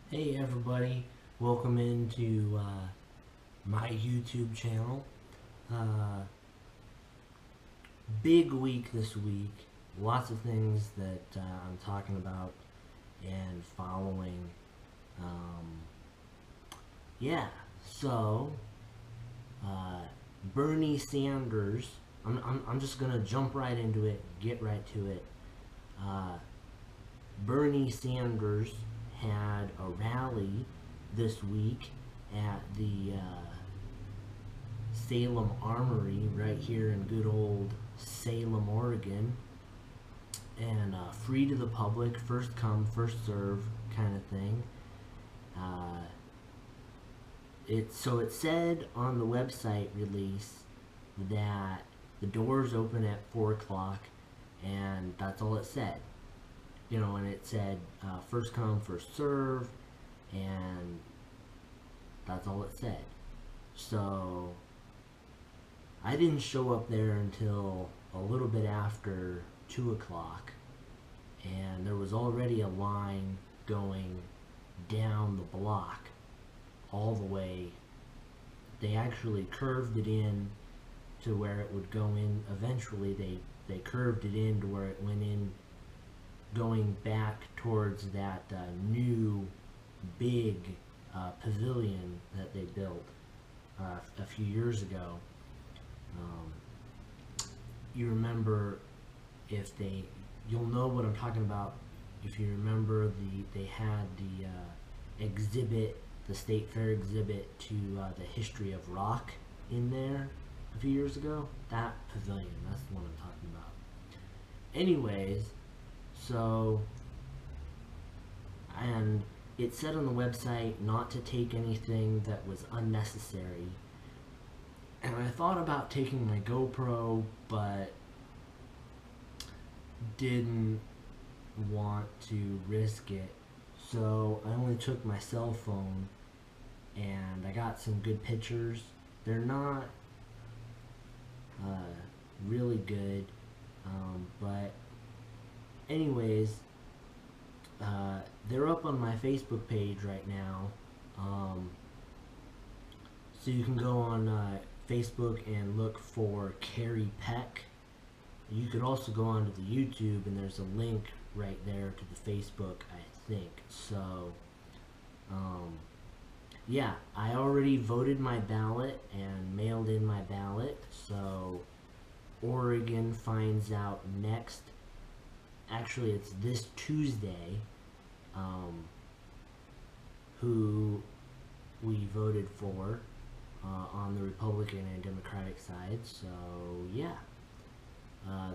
Hey everybody, welcome into my YouTube channel. Uh, Big week this week, lots of things that I'm talking about and following. Um, yeah, so uh, Bernie Sanders, I'm just gonna jump right into it, get right to it. Uh, Bernie Sanders had a rally this week at the Salem Armory right here in good old Salem, Oregon, and free to the public, first come, first serve kind of thing. Uh, it said on the website release that the doors open at 4 o'clock, and that's all it said. And it said first come, first serve, and that's all it said. So I didn't show up there until a little bit after 2 o'clock, and there was already a line going down the block all the way. They actually curved it in to where it would go in. Eventually, they curved it in to where it went in, going back towards that new big pavilion that they built a few years ago. Um, you remember if they, you'll know what I'm talking about if you remember they had the exhibit, the State Fair exhibit to the history of rock in there a few years ago. That pavilion, that's the one I'm talking about. Anyways, so and it said on the website not to take anything that was unnecessary. And I thought about taking my GoPro, but didn't want to risk it. So I only took my cell phone, and I got some good pictures. They're not really good, but anyways, they're up on my Facebook page right now. So you can go on Facebook and look for Carrie Peck. You could also go onto the YouTube, and there's a link right there to the Facebook, I think. So, yeah, I already voted my ballot and mailed in my ballot. So, Oregon finds out next. Actually, it's this Tuesday. Who we voted for on the Republican and Democratic side. So, yeah.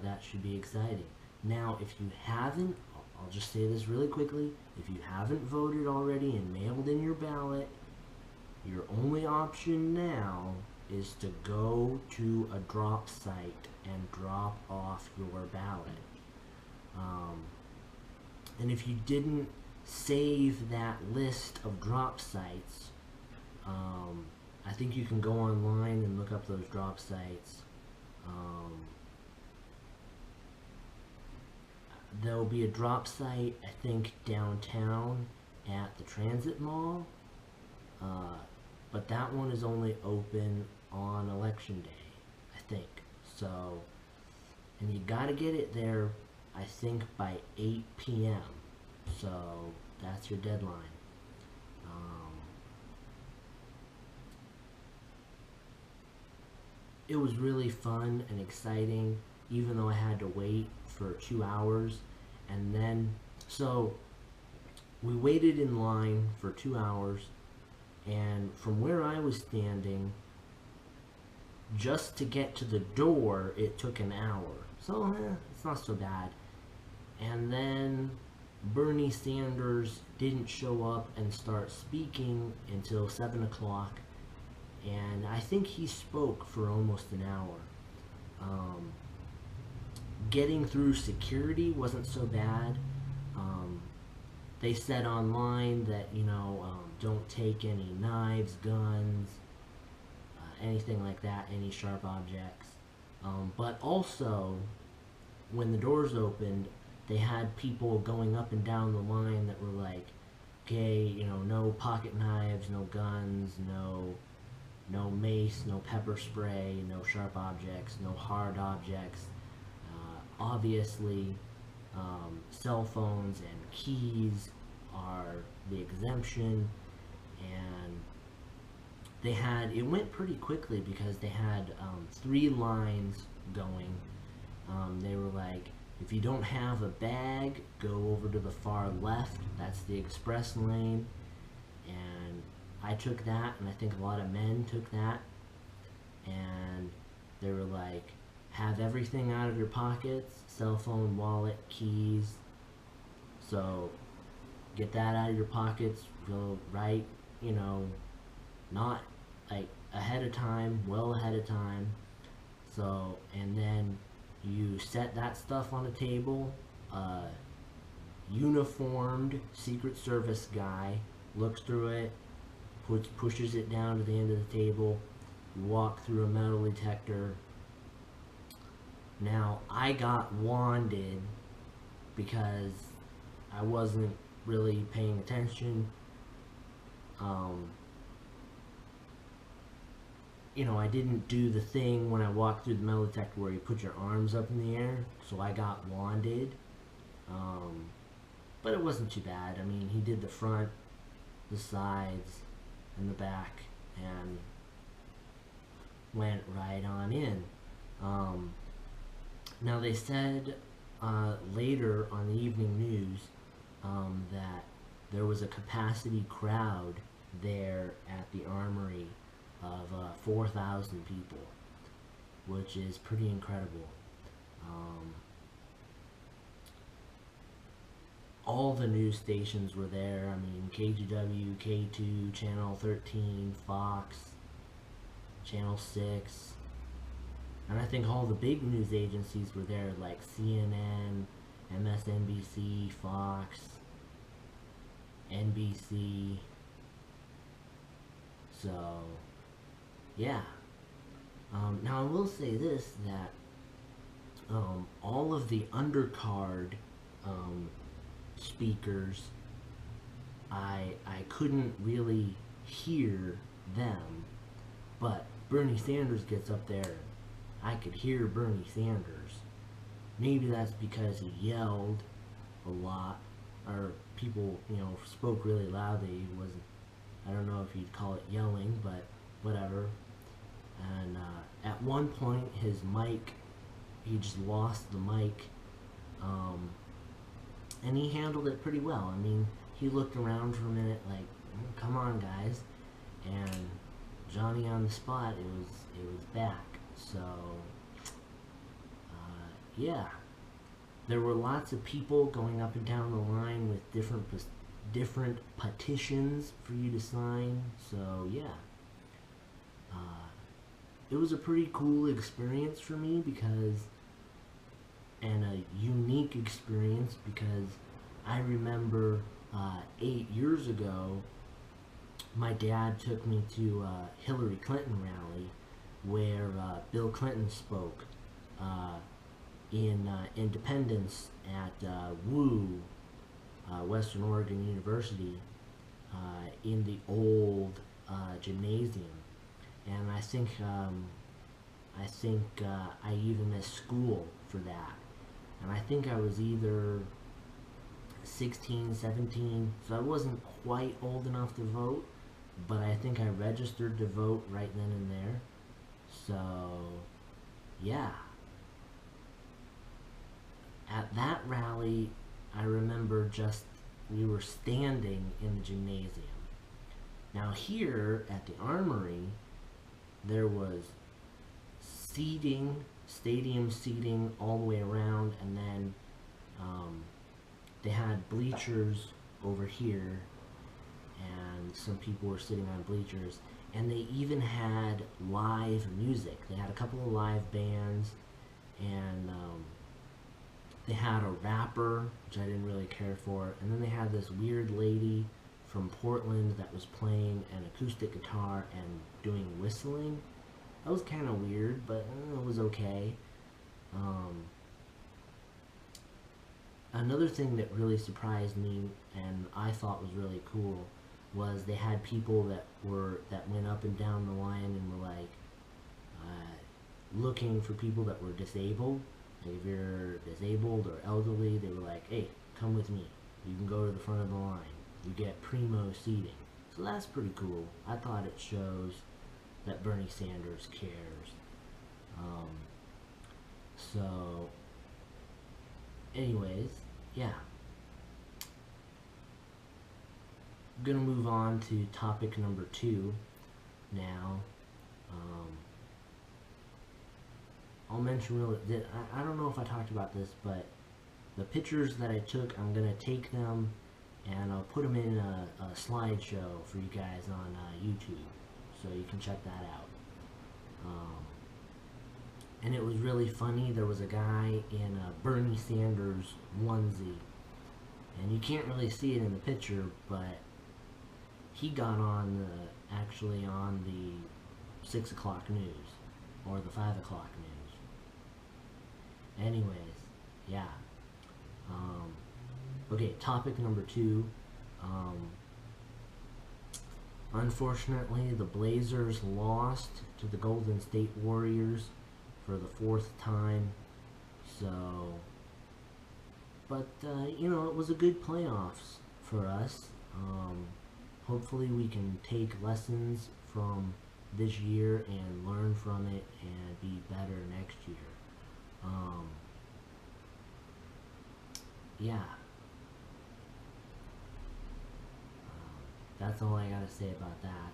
That should be exciting. Now, if you haven't, I'll just say this really quickly. If you haven't voted already and mailed in your ballot, your only option now is to go to a drop site and drop off your ballot. And if you didn't save that list of drop sites, I think you can go online and look up those drop sites. There'll be a drop site, I think, downtown at the Transit Mall, but that one is only open on Election Day, I think. So, and you gotta get it there, I think, by 8 p.m. So, that's your deadline. It was really fun and exciting, even though I had to wait for 2 hours. And then, so we waited in line for 2 hours, and from where I was standing, just to get to the door, it took an hour. So, it's not so bad. And then Bernie Sanders didn't show up and start speaking until 7 o'clock, and I think he spoke for almost an hour. Getting through security wasn't so bad. They said online that, don't take any knives, guns, anything like that, any sharp objects. But also, when the doors opened, they had people going up and down the line that were like, okay, you know, no pocket knives, no guns, no mace, no pepper spray, no sharp objects, no hard objects. Obviously, cell phones and keys are the exemption, and it went pretty quickly because they had 3 lines going. They were like, if you don't have a bag, go over to the far left. That's the express lane. And I took that, and I think a lot of men took that. And they were like, have everything out of your pockets, cell phone, wallet, keys. So get that out of your pockets, go right, you know, not like ahead of time, well ahead of time. So, and then you set that stuff on a table. Uniformed Secret Service guy looks through it, pushes it down to the end of the table. You walk through a metal detector. Now, I got wanded because I wasn't really paying attention. You know, I didn't do the thing when I walked through the metal detector where you put your arms up in the air, so I got wanded. But it wasn't too bad. I mean, he did the front, the sides, and the back, and went right on in. Now, they said later on the evening news that there was a capacity crowd there at the Armory of 4,000 people, which is pretty incredible. All the news stations were there. I mean, KGW, K2, Channel 13, Fox, Channel 6, and I think all the big news agencies were there, like CNN, MSNBC, Fox, NBC. So, yeah. Now I will say this, that all of the undercard speakers, I couldn't really hear them, but Bernie Sanders gets up there, I could hear Bernie Sanders. Maybe that's because he yelled a lot, or people, you know, spoke really loudly. He wasn't, I don't know if you'd call it yelling, but whatever. And at one point, his mic, he just lost the mic, and he handled it pretty well. I mean, he looked around for a minute like, come on, guys, and Johnny on the spot, it was back. So, yeah. There were lots of people going up and down the line with different petitions for you to sign. So, yeah. It was a pretty cool experience for me and a unique experience, because I remember 8 years ago, my dad took me to a Hillary Clinton rally where Bill Clinton spoke in Independence at WU, Western Oregon University, in the old gymnasium. And I think I even missed school for that. And I think I was either 16, 17, so I wasn't quite old enough to vote, but I think I registered to vote right then and there. So, yeah. At that rally, I remember we were standing in the gymnasium. Now here at the Armory, there was seating, stadium seating all the way around, and then they had bleachers over here, and some people were sitting on bleachers, and they even had live music. They had a couple of live bands, and they had a rapper, which I didn't really care for, and then they had this weird lady from Portland that was playing an acoustic guitar and doing whistling. That was kind of weird, but it was okay. Another thing that really surprised me and I thought was really cool was they had people that went up and down the line and were like looking for people that were disabled. Like if you're disabled or elderly, they were like, "Hey, come with me. You can go to the front of the line. You get primo seating." So that's pretty cool. I thought it shows that Bernie Sanders cares. Um, so, anyways, yeah. I'm gonna move on to topic number 2 now. Um, I'll mention I don't know if I talked about this, but the pictures that I took, I'm gonna take them and I'll put them in a slideshow for you guys on YouTube, so you can check that out. And it was really funny. There was a guy in a Bernie Sanders onesie, and you can't really see it in the picture, but he got on actually on the 6 o'clock news or the 5 o'clock news. Anyways, yeah. Okay, topic number 2. Unfortunately, the Blazers lost to the Golden State Warriors for the 4th time. So, but it was a good playoffs for us. Hopefully we can take lessons from this year and learn from it and be better next year. Yeah. That's all I gotta say about that.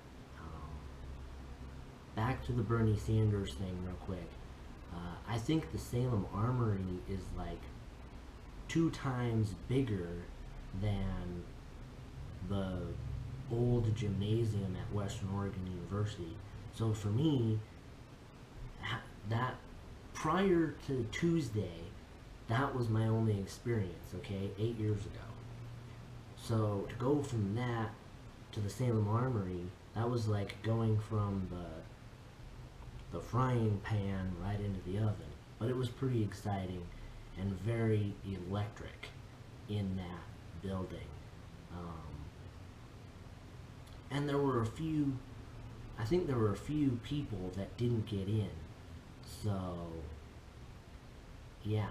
Back to the Bernie Sanders thing real quick. I think the Salem Armory is like 2 times bigger than the old gymnasium at Western Oregon University. So for me, that prior to Tuesday, that was my only experience, okay, 8 years ago. So to go from that to the Salem Armory, that was like going from the frying pan right into the oven. But it was pretty exciting and very electric in that building. And there were I think there were a few people that didn't get in. So, yeah.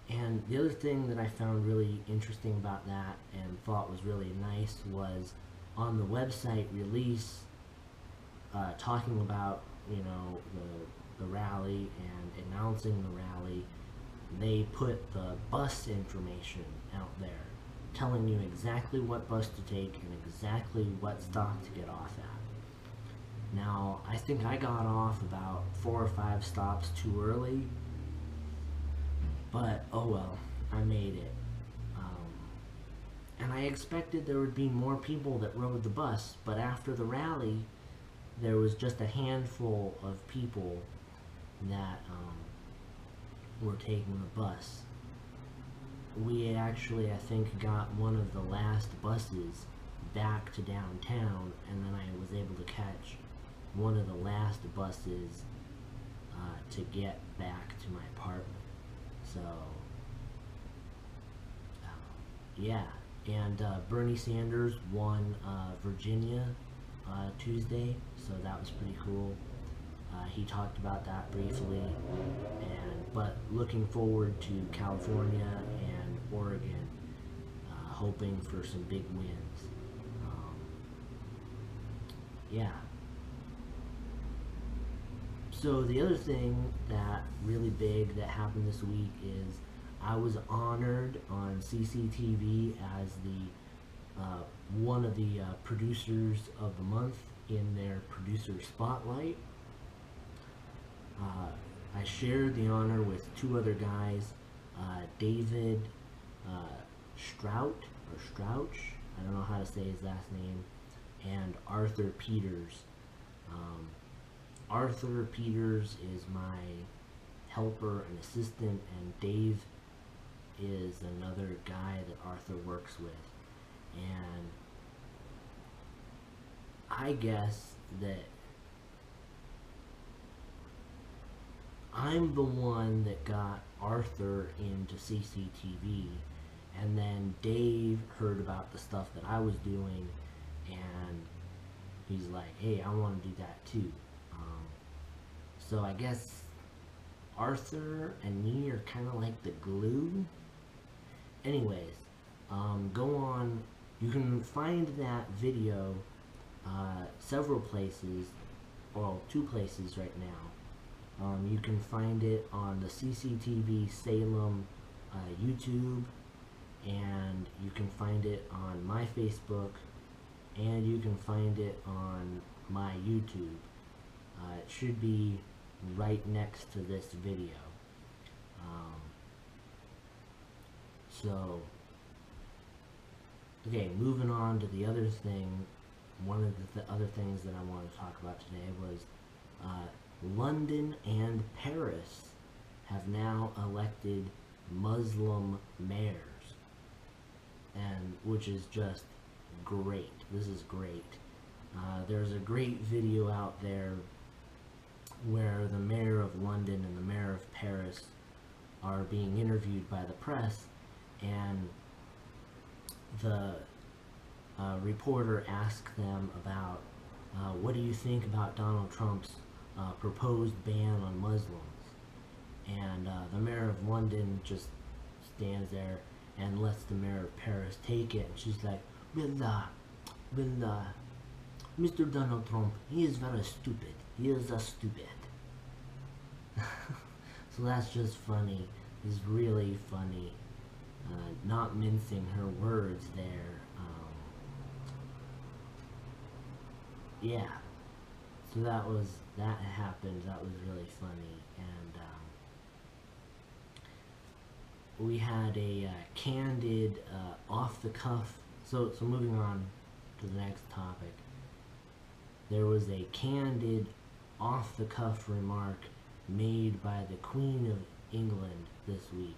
And the other thing that I found really interesting about that and thought was really nice was on the website release, talking about, the rally and announcing the rally, they put the bus information out there, telling you exactly what bus to take and exactly what stop to get off at. Now, I think I got off about 4 or 5 stops too early, but oh well, I made it. And I expected there would be more people that rode the bus, but after the rally, there was just a handful of people that were taking the bus. We actually, I think, got one of the last buses back to downtown, and then I was able to catch one of the last buses to get back to my apartment. So, yeah. And Bernie Sanders won Virginia Tuesday, so that was pretty cool. He talked about that briefly, but looking forward to California and Oregon, hoping for some big wins. Yeah. So the other thing that really big that happened this week is I was honored on CCTV as the one of the producers of the month in their producer spotlight. I shared the honor with 2 other guys, David Strout, I don't know how to say his last name, and Arthur Peters. Arthur Peters is my helper and assistant, and Dave is another guy that Arthur works with. And I guess that I'm the one that got Arthur into CCTV, And then Dave heard about the stuff that I was doing, and he's like, hey, I want to do that too. So I guess Arthur and me are kind of like the glue. Anyways, go on. You can find that video several places, well, 2 places right now. You can find it on the CCTV Salem YouTube, and you can find it on my Facebook, and you can find it on my YouTube. It should be right next to this video. Okay, moving on to the other thing. One of the other things that I wanted to talk about today was London and Paris have now elected Muslim mayors, and which is just great. This is great. There's a great video out there where the mayor of London and the mayor of Paris are being interviewed by the press, and the reporter asked them about what do you think about Donald Trump's proposed ban on Muslims, and the mayor of London just stands there and lets the mayor of Paris take it, and she's like, well, Mr. Donald Trump, he is very stupid. He is a stupid. So that's just funny. It's really funny. Not mincing her words there. Yeah. So that happened. That was really funny. And we had a candid, off-the-cuff. So moving on to the next topic. There was a candid, off-the-cuff remark made by the Queen of England this week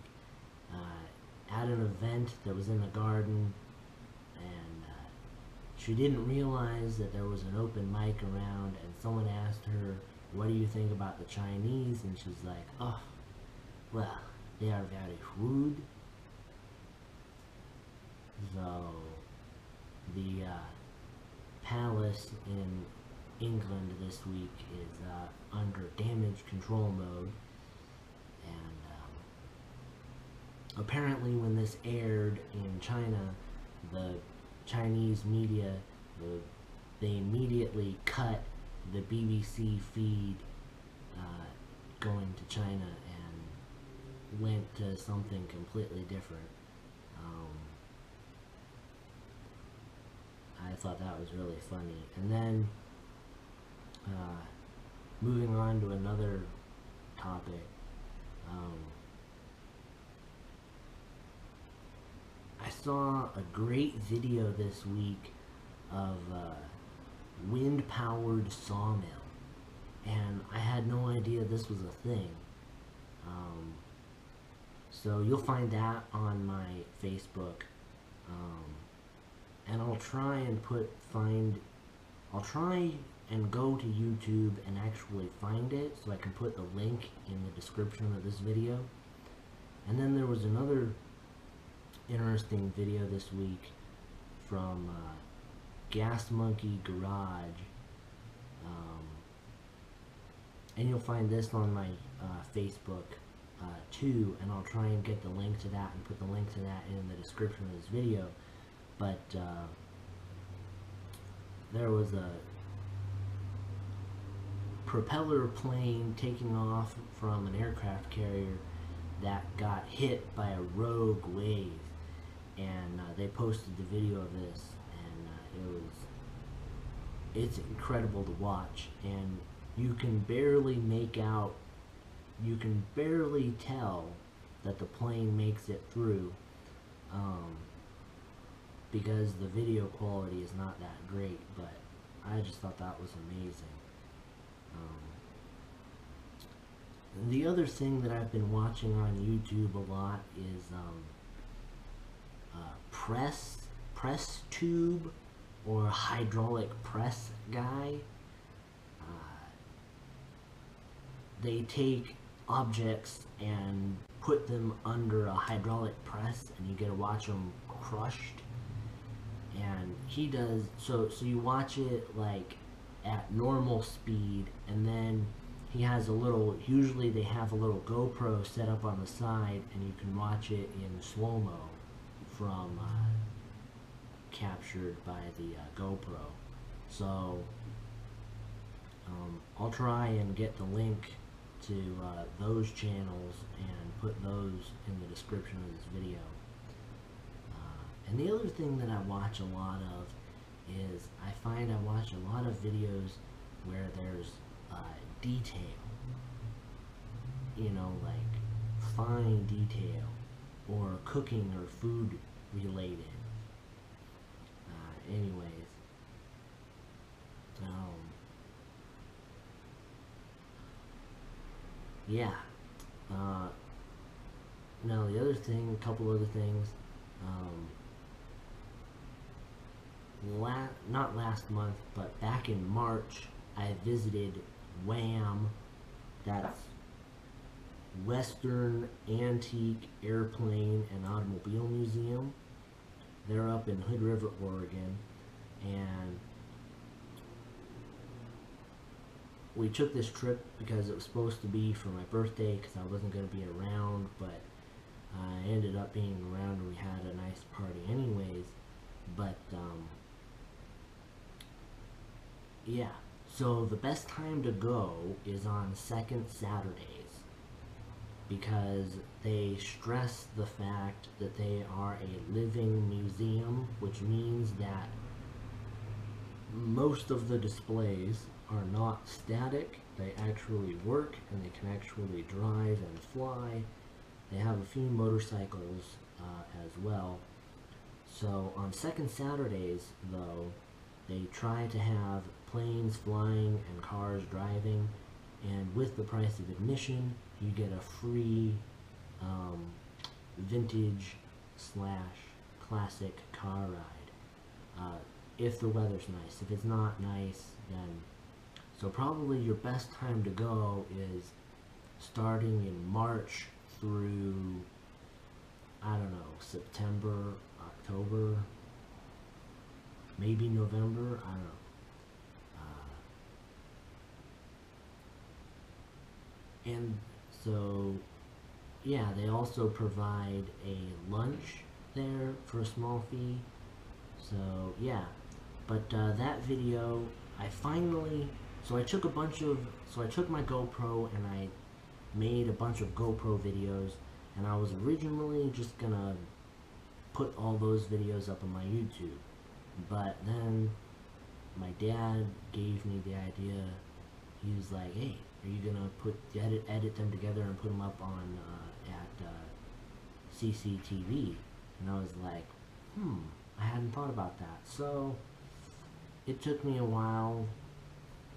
at an event that was in the garden, and she didn't realize that there was an open mic around, and someone asked her, what do you think about the Chinese? And she's like, oh, well, they are very rude. So the palace in England this week is under damage control mode, and apparently when this aired in China, the Chinese media, they immediately cut the BBC feed going to China and went to something completely different. I thought that was really funny. And then moving on to another topic, I saw a great video this week of wind-powered sawmill, and I had no idea this was a thing. So you'll find that on my Facebook, and I'll try and go to YouTube and actually find it so I can put the link in the description of this video. And then there was another interesting video this week from Gas Monkey Garage, and you'll find this on my Facebook too, and I'll try and get the link to that and put the link to that in the description of this video. But there was a propeller plane taking off from an aircraft carrier that got hit by a rogue wave, and they posted the video of this, and it's incredible to watch, and you can barely tell that the plane makes it through, because the video quality is not that great, but I just thought that was amazing. The other thing that I've been watching on YouTube a lot is press tube, or hydraulic press guy. They take objects and put them under a hydraulic press, and you get to watch them crushed. And he does so you watch it like at normal speed, and then he has a little, usually they have a little GoPro set up on the side, and you can watch it in slow-mo from captured by the GoPro. So I'll try and get the link to those channels and put those in the description of this video. And the other thing that I watch a lot of is I find I watch a lot of videos where there's detail, you know, like fine detail, or cooking or food related. Anyways, yeah. Now the other thing, a couple other things. Not last month, but back in March, I visited WAM. That's Western Antique Airplane and Automobile Museum. They're up in Hood River, Oregon, and we took this trip because it was supposed to be for my birthday, because I wasn't going to be around, but I ended up being around, and we had a nice party anyways. But yeah, so the best time to go is on second Saturdays, because they stress the fact that they are a living museum, which means that most of the displays are not static. They actually work, and they can actually drive and fly. They have a few motorcycles as well. So on second Saturdays, though, they try to have planes flying and cars driving, and with the price of admission, you get a free vintage / classic car ride. If the weather's nice. If it's not nice, then... So probably your best time to go is starting in March through, I don't know, September, October, maybe November, I don't know. And so, yeah, they also provide a lunch there for a small fee. So, yeah. But that video, I finally... So I took my GoPro and I made a bunch of GoPro videos, and I was originally just gonna put all those videos up on my YouTube. But then my dad gave me the idea. He was like, "Hey, are you gonna edit them together and put them up on at CCTV?" And I was like, I hadn't thought about that. So it took me a while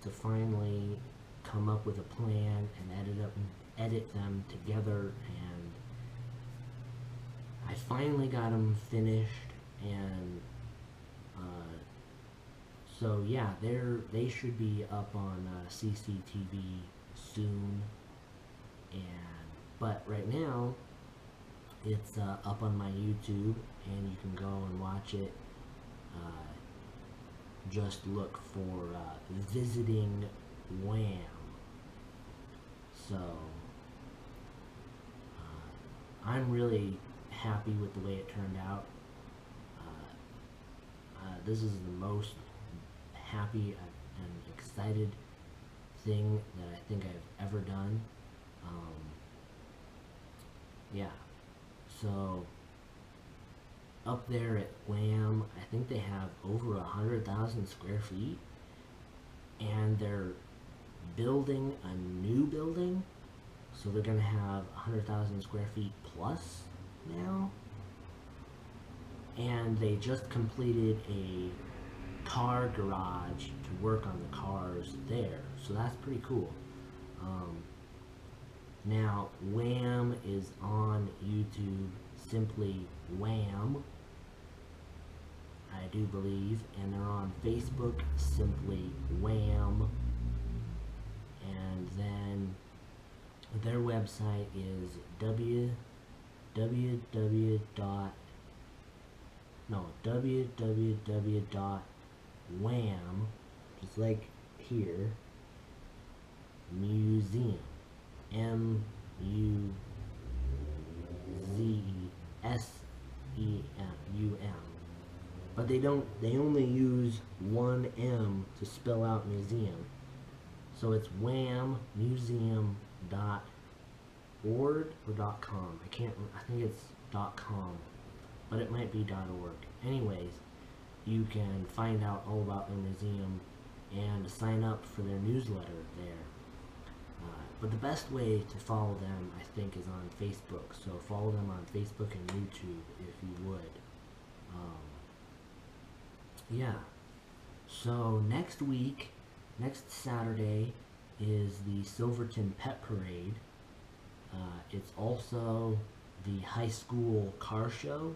to finally come up with a plan and edit them together, and I finally got them finished. And so yeah, they should be up on CCTV soon. But right now it's up on my YouTube, and you can go and watch it. Just look for Visiting WAM. So I'm really happy with the way it turned out. This is the most happy and excited thing that I think I've ever done. Yeah, so up there at WAM, I think they have over 100,000 square feet, and they're building a new building, so they're gonna have 100,000 square feet plus now. And they just completed a car garage to work on the cars there, so that's pretty cool. Now WAM is on YouTube, simply WAM, I do believe, and they're on Facebook, simply WAM. And then their website is www www.wham, just like here, museum, museum, but they only use one M to spell out museum, so it's whammuseum.org or .com. I think it's .com, but it might be .org. Anyways, you can find out all about their museum and sign up for their newsletter there. But the best way to follow them, I think, is on Facebook. So follow them on Facebook and YouTube if you would. Yeah. So next Saturday, is the Silverton Pet Parade. It's also the high school car show,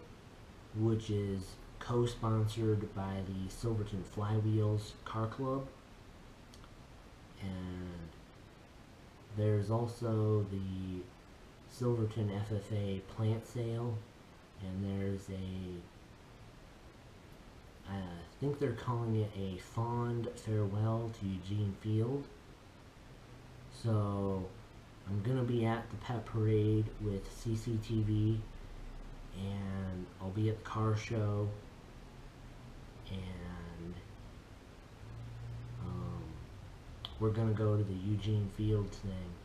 which is co-sponsored by the Silverton Flywheels Car Club. And there's also the Silverton FFA plant sale, and there's I think they're calling it a fond farewell to Eugene Field. So I'm gonna be at the pet parade with CCTV, and I'll be at the car show, and we're gonna go to the Eugene Field thing.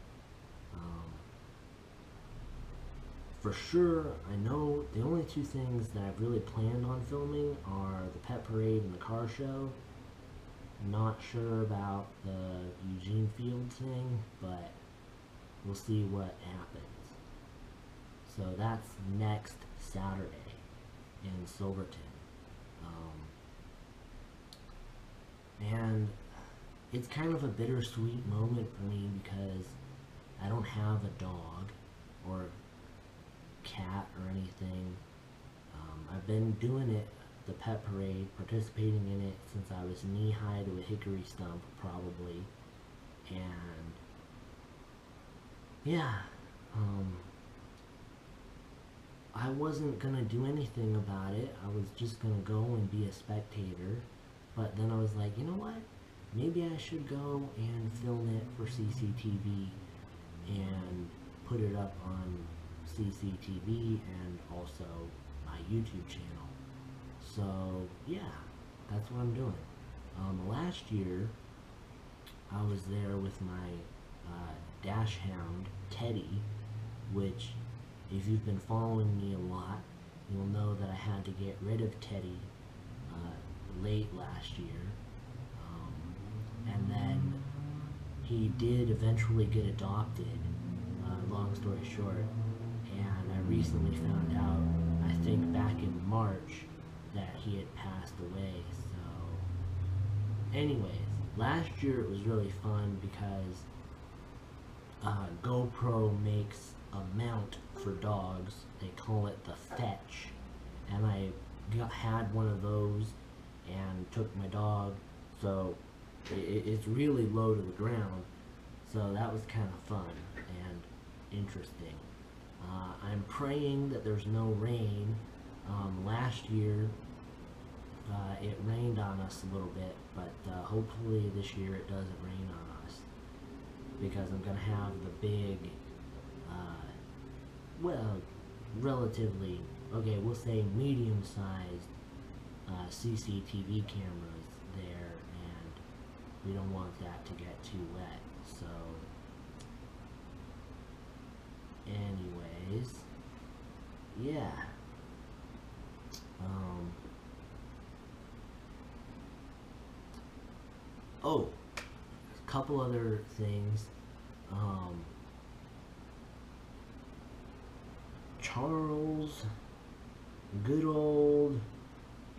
For sure, I know the only two things that I've really planned on filming are the pet parade and the car show. Not sure about the Eugene Field thing, but we'll see what happens. So that's next Saturday in Silverton. And it's kind of a bittersweet moment for me because I don't have a dog or cat or anything. I've been doing it, the pet parade, participating in it since I was knee-high to a hickory stump, probably. And yeah, I wasn't gonna do anything about it. I was just gonna go and be a spectator, but then I was like, you know what, maybe I should go and film it for CCTV and put it up on CCTV and also my YouTube channel. So yeah, that's what I'm doing. Last year I was there with my dash hound Teddy, which if you've been following me a lot, you'll know that I had to get rid of Teddy late last year, and then he did eventually get adopted, long story short. And I recently found out, I think back in March, that he had passed away. So anyways, last year it was really fun because GoPro makes a mount for dogs. They call it the Fetch, and I had one of those and took my dog, so it's really low to the ground, so that was kind of fun and interesting. I'm praying that there's no rain. Last year it rained on us a little bit, but hopefully this year it doesn't rain on us, because I'm going to have the big, well, relatively, okay, we'll say medium-sized CCTV cameras there, and we don't want that to get too wet. So anyways, yeah. Oh, a couple other things. Good old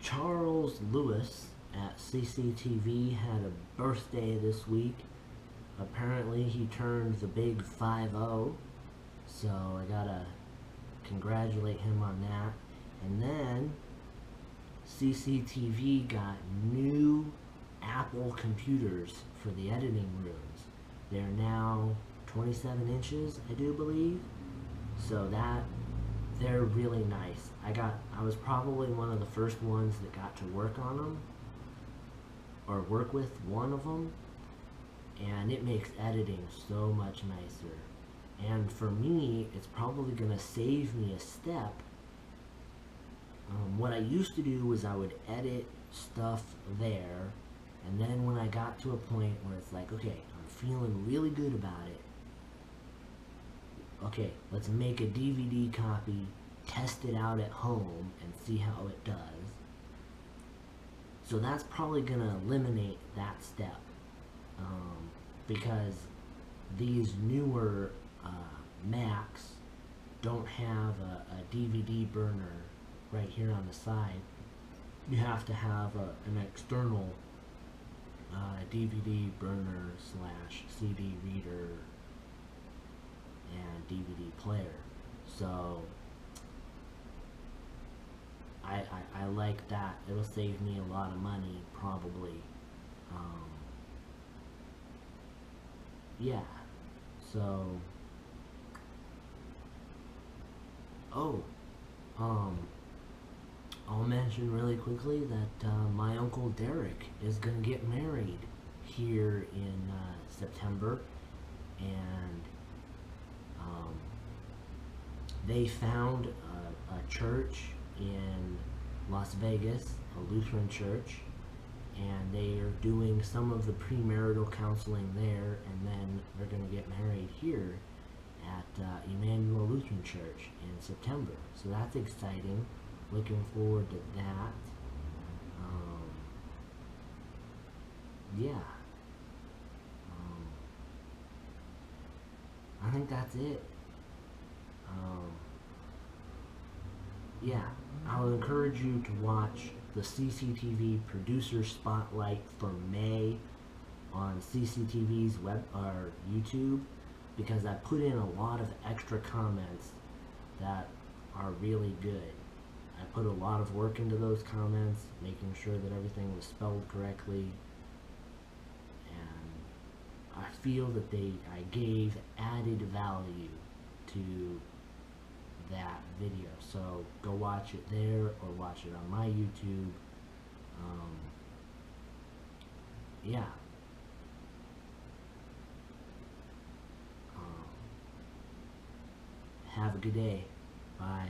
Charles Lewis at CCTV had a birthday this week. Apparently he turned the big 5-0, so I gotta congratulate him on that. And then CCTV got new Apple computers for the editing rooms. They're now 27 inches, I do believe. So they're really nice. I was probably one of the first ones that got to work on them, or work with one of them, and it makes editing so much nicer. And for me, it's probably going to save me a step. What I used to do was I would edit stuff there, and then when I got to a point where it's like, okay, I'm feeling really good about it, okay, let's make a DVD copy, test it out at home, and see how it does. So that's probably going to eliminate that step, because these newer Macs don't have a DVD burner right here on the side. You have to have an external DVD burner / CD reader and DVD player. So I like that. It'll save me a lot of money, probably. Yeah. So, oh, I'll mention really quickly that my Uncle Derek is going to get married here in September, and they found a church in Las Vegas, a Lutheran church, and they are doing some of the premarital counseling there, and then they're going to get married here at Emmanuel Lutheran Church in September. So that's exciting. Looking forward to that. Yeah. I think that's it. Yeah, I would encourage you to watch the CCTV Producer Spotlight for May on CCTV's web or YouTube, because I put in a lot of extra comments that are really good. I put a lot of work into those comments, making sure that everything was spelled correctly, and I feel that I gave added value to that video. So go watch it there, or watch it on my YouTube. Yeah. Have a good day. Bye.